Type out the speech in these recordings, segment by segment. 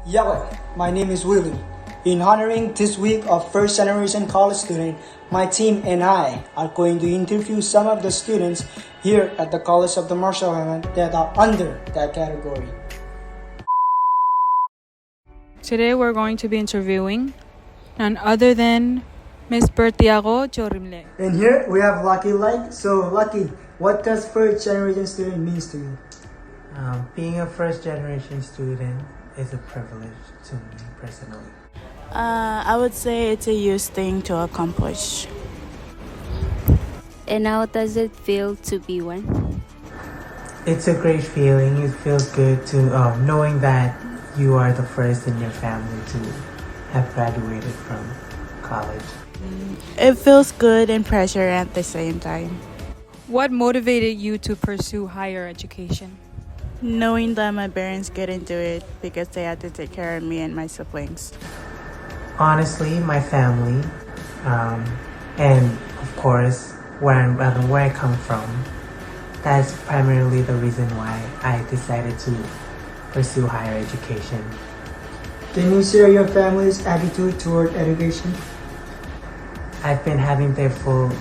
Yahweh, my name is Willie. In honoring this week of first generation college student, my team and I are going to interview some of the students here at the College of the Marshall Islands that are under that category. Today we're going to be interviewing none other than Miss Bertiago Chorimle. And here we have Lucky Laik. So Lucky, what does first generation student means to you? Being a first generation student is a privilege to me personally. I would say it's a used thing to accomplish. And how does it feel to be one? It's a great feeling. It feels good to knowing that you are the first in your family to have graduated from college. It feels good and pressure at the same time. What motivated you to pursue higher education? Knowing that my parents get into it because they had to take care of me and my siblings. Honestly, my family, and of course where I come from, that's primarily the reason why I decided to pursue higher education. Can you share your family's attitude toward education? I've been having their full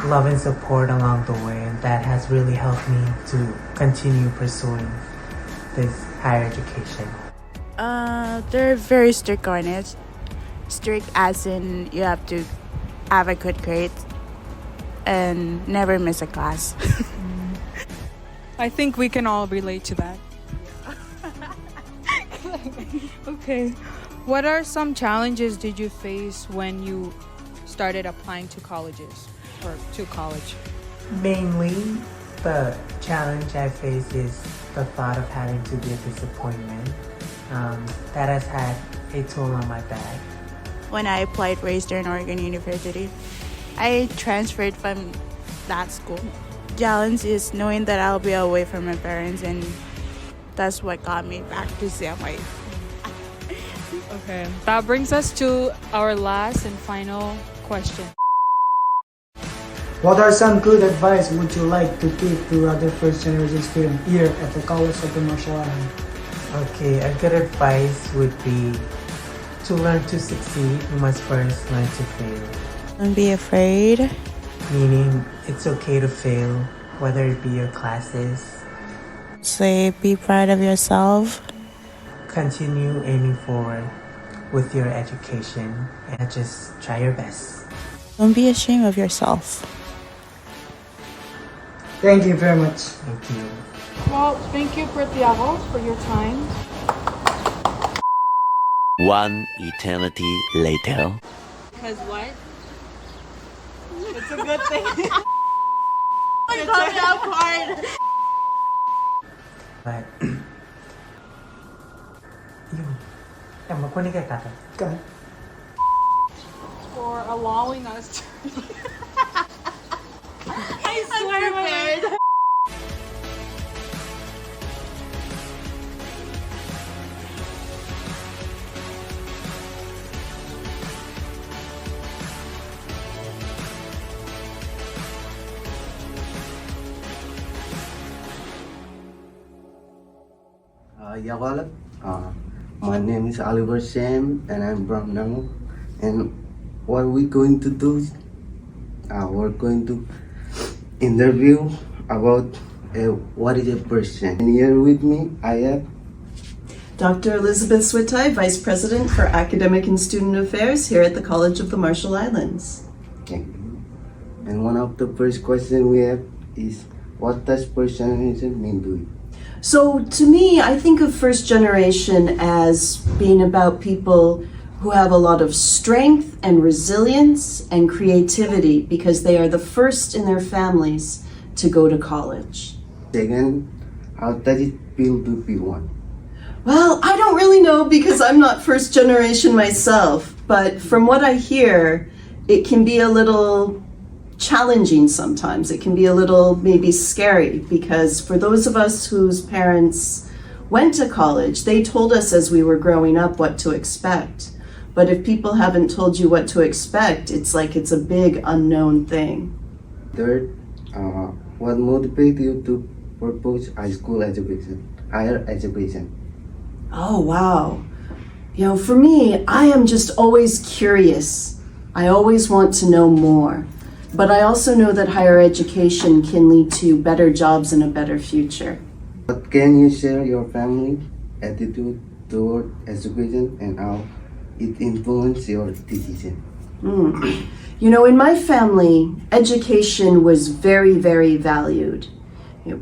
love and support along the way, and that has really helped me to continue pursuing this higher education. They're very strict on it. Strict as in you have to have a good grade and never miss a class. I think we can all relate to that. Okay. What are some challenges did you face when you started applying to colleges or to college? Mainly, the challenge I face is the thought of having to be a disappointment. That has had a toll on my back. When I applied for Eastern Oregon University, I transferred from that school. Challenge is knowing that I'll be away from my parents, and that's what got me back to CMI. Okay. That brings us to our last and final question. What are some good advice would you like to give to other first generation students here at the College of the Marshall Islands? Okay, a good advice would be to learn to succeed, you must first learn to fail. Don't be afraid. Meaning, it's okay to fail, whether it be your classes. Say, be proud of yourself. Continue aiming forward with your education and just try your best. Don't be ashamed of yourself. Thank you very much. Thank you. Well, thank you, Bertiago, for your time. One eternity later. Because what? It's a good thing. It got me off hard. But, yun. Magkunin ka kata. Go ahead. For allowing us to... I swear, man. My name is Oliver Sam and I'm from Nango. And what we're going to do, we're going to interview about what is a person. And here with me, I have Dr. Elizabeth Switi, Vice President for Academic and Student Affairs here at the College of the Marshall Islands. okay. And one of the first questions we have is, what does personalism mean to you? So to me, I think of first generation as being about people who have a lot of strength and resilience and creativity because they are the first in their families to go to college. Second, how does it feel to be one? Well, I don't really know because I'm not first generation myself, but from what I hear, it can be a little challenging sometimes. It can be a little maybe scary because for those of us whose parents went to college, they told us as we were growing up what to expect. But if people haven't told you what to expect, it's like it's a big unknown thing. Third, what motivates you to pursue higher education? Oh, wow. For me, I am just always curious. I always want to know more. But I also know that higher education can lead to better jobs and a better future. But can you share your family attitude toward education and how it influenced your decision? In my family, education was very, very valued.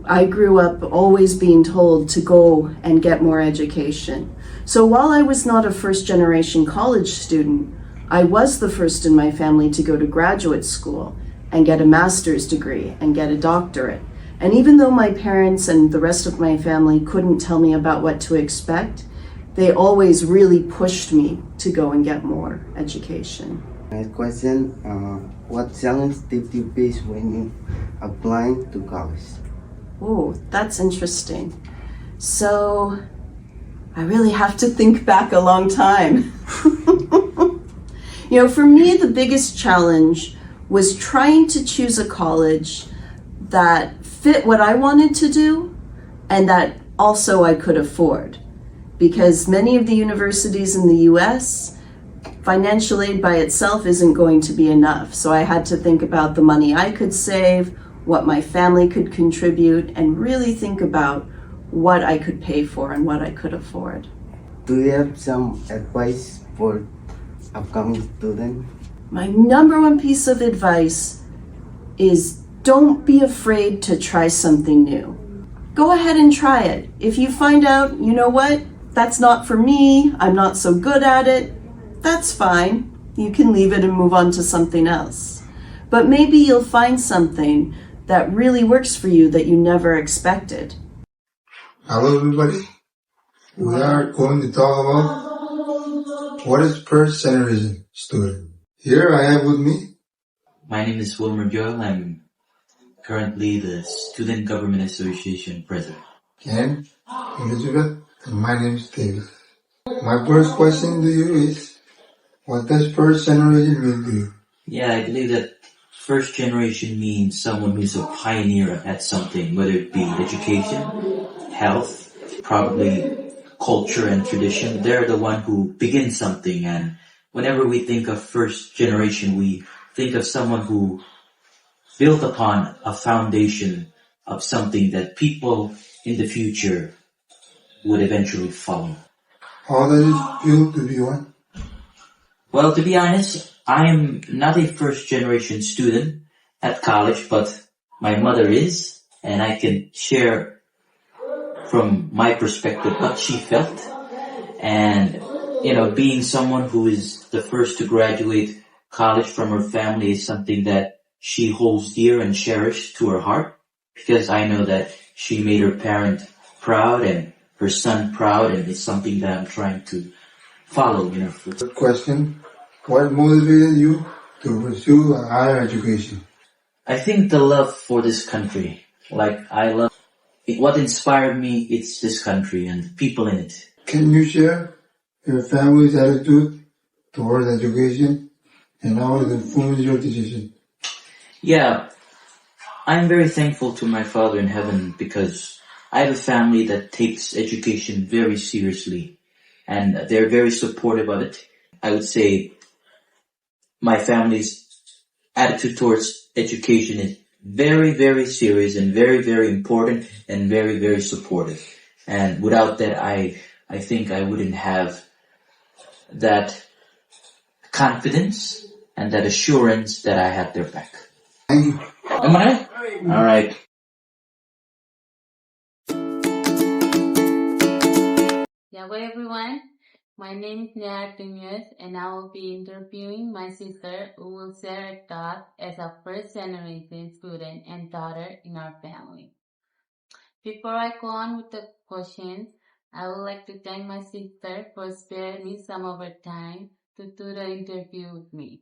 I grew up always being told to go and get more education. So while I was not a first generation college student, I was the first in my family to go to graduate school and get a master's degree and get a doctorate. And even though my parents and the rest of my family couldn't tell me about what to expect, they always really pushed me to go and get more education. Next question, what challenge did you face when you applying to college? Oh, that's interesting. So, I really have to think back a long time. For me, the biggest challenge was trying to choose a college that fit what I wanted to do and that also I could afford. Because many of the universities in the US, financial aid by itself isn't going to be enough. So I had to think about the money I could save, what my family could contribute, and really think about what I could pay for and what I could afford. Do you have some advice for upcoming students? My number one piece of advice is don't be afraid to try something new. Go ahead and try it. If you find out, you know what, that's not for me, I'm not so good at it, that's fine. You can leave it and move on to something else. But maybe you'll find something that really works for you that you never expected. Hello everybody. We are going to talk about what is first generation student. Here I have with me. My name is Wilmer Joel. I'm currently the Student Government Association president. And Elizabeth, and my name is David. My first question to you is, what does first generation mean to you? Yeah, I believe that first generation means someone who's a pioneer at something, whether it be education, health, probably culture and tradition. They're the one who begins something, and whenever we think of first generation, we think of someone who built upon a foundation of something that people in the future would eventually follow. How does it feel to be one? Well, to be honest, I am not a first generation student at college, but my mother is, and I can share from my perspective what she felt. And, being someone who is the first to graduate college from her family is something that she holds dear and cherished to her heart, because I know that she made her parent proud and her son proud, and it's something that I'm trying to follow, Good question. What motivated you to pursue a higher education? I think the love for this country. What inspired me, it's this country and the people in it. Can you share your family's attitude toward education and how it influenced your decision? Yeah, I'm very thankful to my Father in heaven because I have a family that takes education very seriously and they're very supportive of it. I would say my family's attitude towards education is very, very serious and very, very important and very, very supportive. And without that, I think I wouldn't have that confidence and that assurance that I have their back. Thank you. Am I right? All right. Hello everyone, my name is Nia Tumuez and I will be interviewing my sister who will share her thoughts as a first generation student and daughter in our family. Before I go on with the questions, I would like to thank my sister for sparing me some of her time to do the interview with me.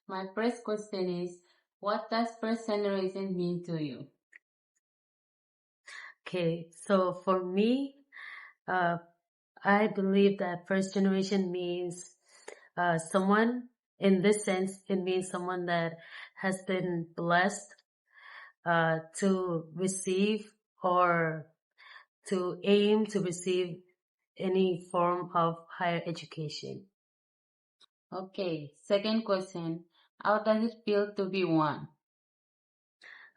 My first question is, what does first generation mean to you? Okay, so for me, I believe that first generation means someone, in this sense, it means someone that has been blessed to receive or to aim to receive any form of higher education. Okay, second question. How does it feel to be one?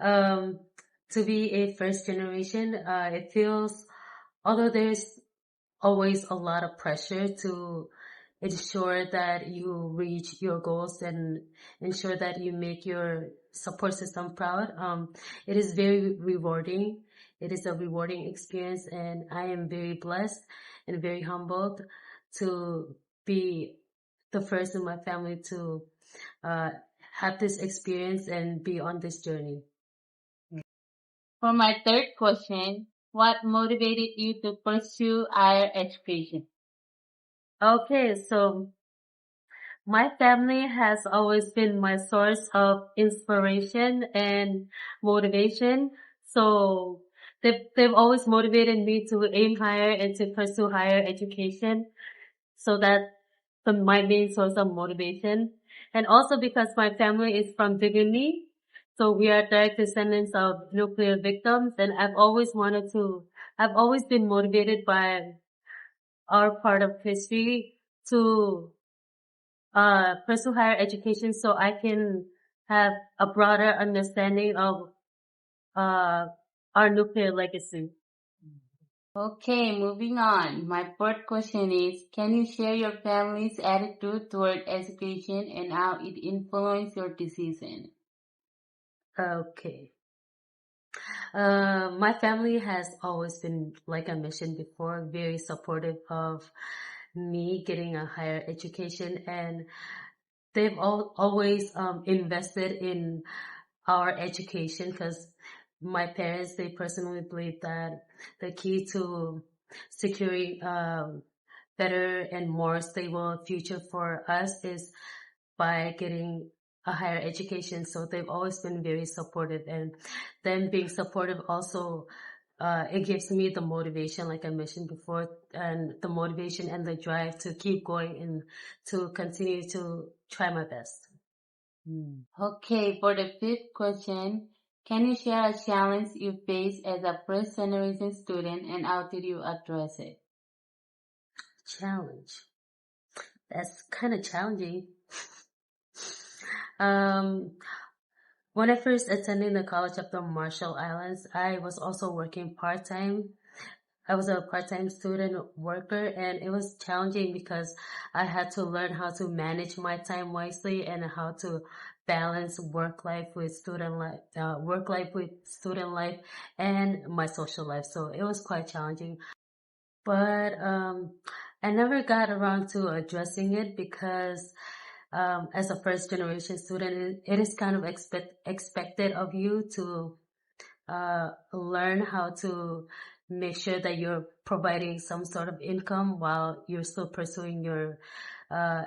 To be a first generation, it feels, although there's always a lot of pressure to ensure that you reach your goals and ensure that you make your support system proud. It is very rewarding. It is a rewarding experience, and I am very blessed and very humbled to be the first in my family to have this experience and be on this journey. For my third question, what motivated you to pursue higher education? Okay, so my family has always been my source of inspiration and motivation. So they've always motivated me to aim higher and to pursue higher education. So that's my main source of motivation. And also because my family is from Biguni, so we are direct descendants of nuclear victims, and I've always been motivated by our part of history to pursue higher education so I can have a broader understanding of our nuclear legacy. Okay, moving on. My fourth question is, can you share your family's attitude toward education and how it influenced your decision? Okay. My family has always been, like I mentioned before, very supportive of me getting a higher education, and they've always invested in our education because my parents, they personally believe that the key to securing better and more stable future for us is by getting a higher education. So they've always been very supportive, and them being supportive also it gives me the motivation, like I mentioned before, and the motivation and the drive to keep going and to continue to try my best. Okay, for the fifth question, can you share a challenge you faced as a first generation student and how did you address it? Challenge. That's kind of challenging. When I first attended the College of the Marshall Islands, I was also working part-time. I was a part-time student worker, and it was challenging because I had to learn how to manage my time wisely and how to balance work life with student life and my social life. So it was quite challenging. But I never got around to addressing it because as a first generation student, it is kind of expected of you to learn how to make sure that you're providing some sort of income while you're still pursuing your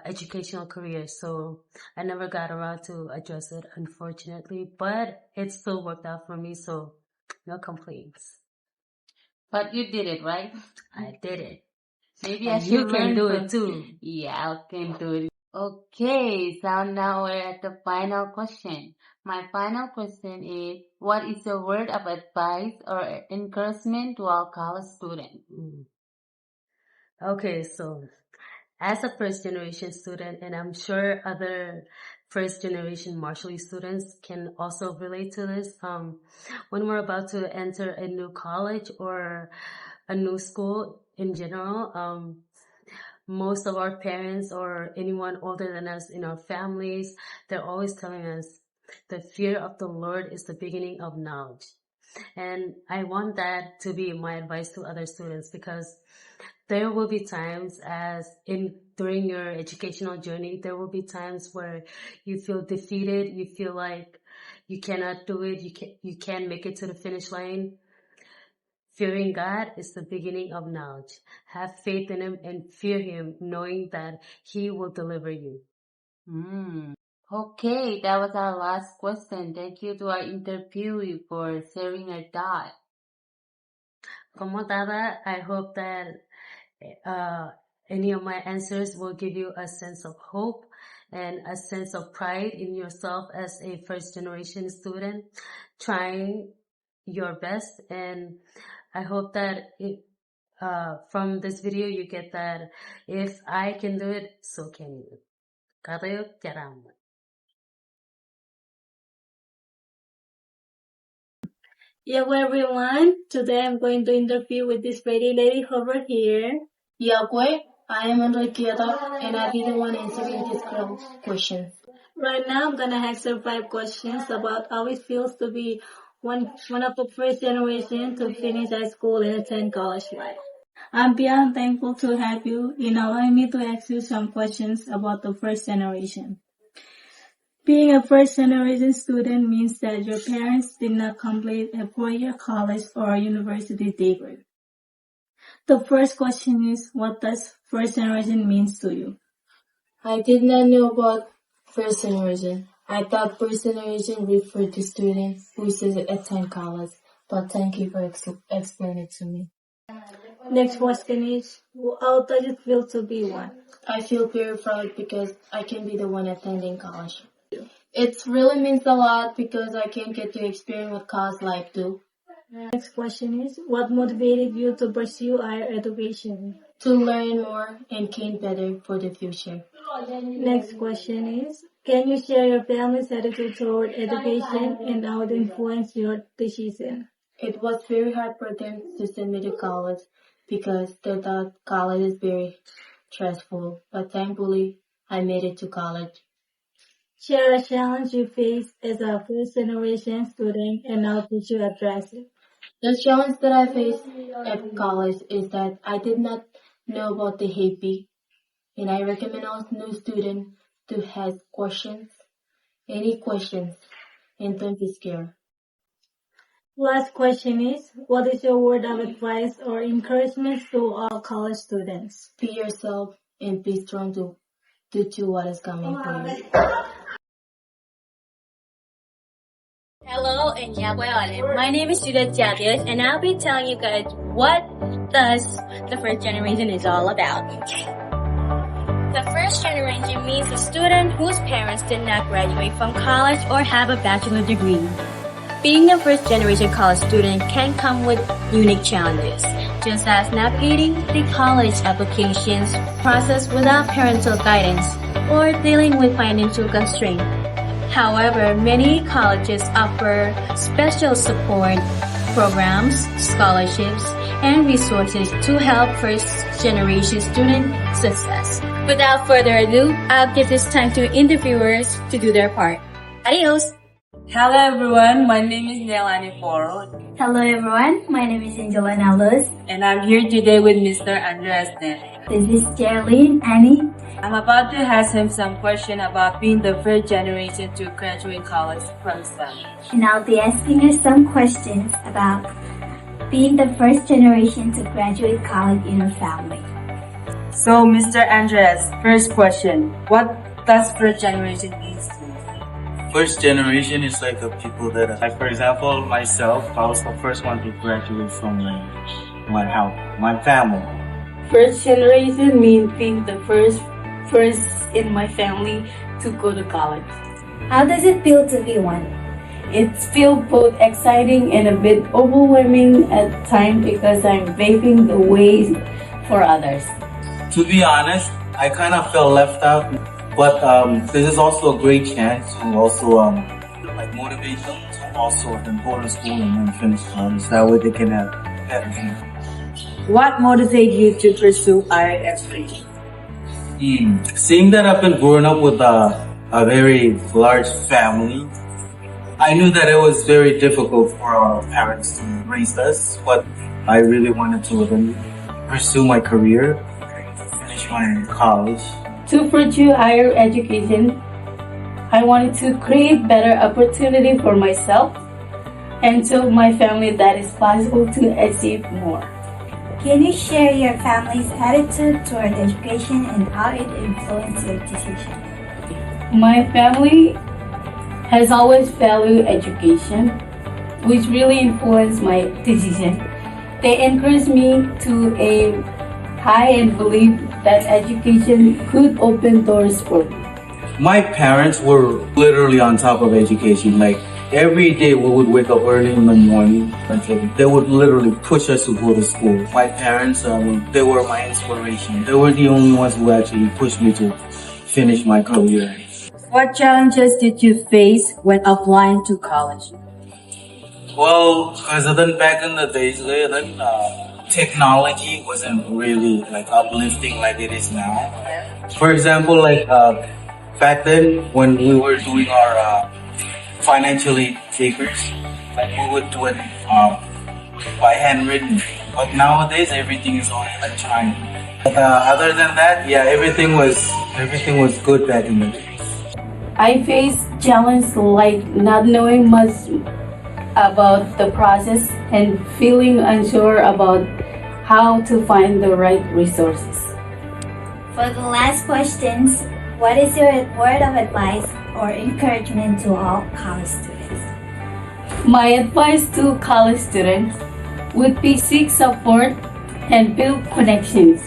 educational career. So I never got around to address it, unfortunately, but it still worked out for me. So no complaints. But you did it, right? I did it. Maybe And I should you can learn do from it too. Yeah, I can do it. Okay, so now we're at the final question. My final question is, what is a word of advice or encouragement to our college students? Okay, so as a first generation student, and I'm sure other first generation Marshall students can also relate to this, when we're about to enter a new college or a new school in general, most of our parents or anyone older than us in our families, they're always telling us the fear of the Lord is the beginning of knowledge. And I want that to be my advice to other students, because there will be times during your educational journey, there will be times where you feel defeated, you feel like you cannot do it, you can't make it to the finish line. Fearing God is the beginning of knowledge. Have faith in Him and fear Him, knowing that He will deliver you. Okay, that was our last question. Thank you to our interviewee for sharing her thought. Como Dada, I hope that any of my answers will give you a sense of hope and a sense of pride in yourself as a first generation student trying your best. And I hope that from this video, you get that if I can do it, so can you. Kayo tiyaram. Hello everyone, today I'm going to interview with this pretty lady over here. Yahweh, I am Enriqueta and I'll be the one answering these questions. Right now I'm gonna ask her 5 questions about how it feels to be one of the first generation to finish high school and attend college life. I'm beyond thankful to have you in allowing me to ask you some questions about the first generation. Being a first generation student means that your parents did not complete a 4-year college or a university degree. The first question is, what does first generation means to you? I did not know about first generation. I thought first generation referred to students who attend college, but thank you for explaining it to me. Next question is, how does it feel to be one? I feel very proud because I can be the one attending college. It really means a lot because I can get to experience what college life do. Next question is, what motivated you to pursue higher education? To learn more and gain better for the future. Next question is, can you share your family's attitude toward education and how it influenced your decision? It was very hard for them to send me to college because they thought college is very stressful, but thankfully I made it to college. Share a challenge you faced as a first generation student and how did you address it? The challenge that I faced at college is that I did not know about the HAPI, and I recommend all new students to ask questions, any questions, and don't be scared. Last question is, what is your word of advice or encouragement to all college students? Be yourself and be strong to do what is coming for you. Hello and my name is Judith Jadius and I'll be telling you guys what does the first generation is all about. The first generation means a student whose parents did not graduate from college or have a bachelor degree. Being a first generation college student can come with unique challenges, just as navigating the college applications process without parental guidance or dealing with financial constraints. However, many colleges offer special support programs, scholarships, and resources to help first-generation student success. Without further ado, I'll give this time to interviewers to do their part. Adios! Hello everyone, my name is Nelani Foro. Hello everyone, my name is Angela Nalus. And I'm here today with Mr. Andreas Net. This is Geraldine Annie. I'm about to ask him some question about being the first generation to graduate college from STEM. And I'll be asking her some questions about being the first generation to graduate college in her family. So, Mr. Andreas, first question, what does first generation mean to you? First generation is like the people that, like for example, myself, I was the first one to graduate from my family. First generation means being the first in my family to go to college. How does it feel to be one? It feels both exciting and a bit overwhelming at times because I'm paving the way for others. To be honest, I kind of felt left out, but this is also a great chance to also motivate them to also go to school and then finish college. That way they can have better future. What motivated you to pursue higher education? Seeing that I've been growing up with a very large family, I knew that it was very difficult for our parents to raise us, but I really wanted to pursue my career, finish my college. To pursue higher education, I wanted to create better opportunity for myself and show my family that it's possible to achieve more. Can you share your family's attitude toward education and how it influenced your decision? My family has always valued education, which really influenced my decision. They encouraged me to aim high and believe that education could open doors for me. My parents were literally on top of education. Like every day we would wake up early in the morning. They would literally push us to go to school. My parents, they were my inspiration. They were the only ones who actually pushed me to finish my career. What challenges did you face when applying to college? Well, because then back in the days, technology wasn't really like uplifting like it is now. For example, back then when we were doing our financial aid papers, like we would do it by handwritten. But nowadays everything is all electronic. But other than that, yeah, everything was good back in the day. I face challenges like not knowing much about the process and feeling unsure about how to find the right resources. For the last questions, what is your word of advice or encouragement to all college students? My advice to college students would be seek support and build connections.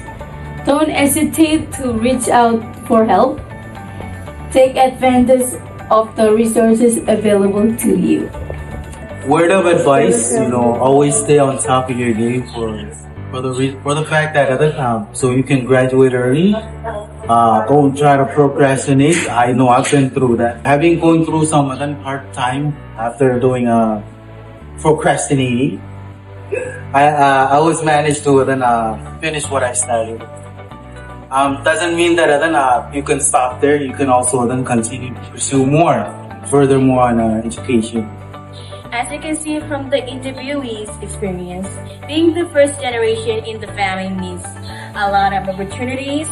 Don't hesitate to reach out for help. Take advantage of the resources available to you. Word of advice, always stay on top of your game for the fact that other time, so you can graduate early. Don't try to procrastinate. I know I've been through that. Having going through some other hard time after doing procrastinating, I always managed to then finish what I started. Doesn't mean that then you can stop there. You can also then continue to pursue furthermore on education. As you can see from the interviewee's experience, being the first generation in the family means a lot of opportunities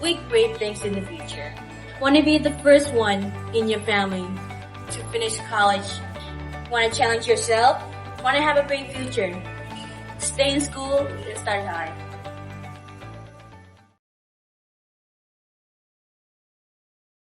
with great things in the future. Want to be the first one in your family to finish college? Want to challenge yourself? Want to have a great future? Stay in school and start high.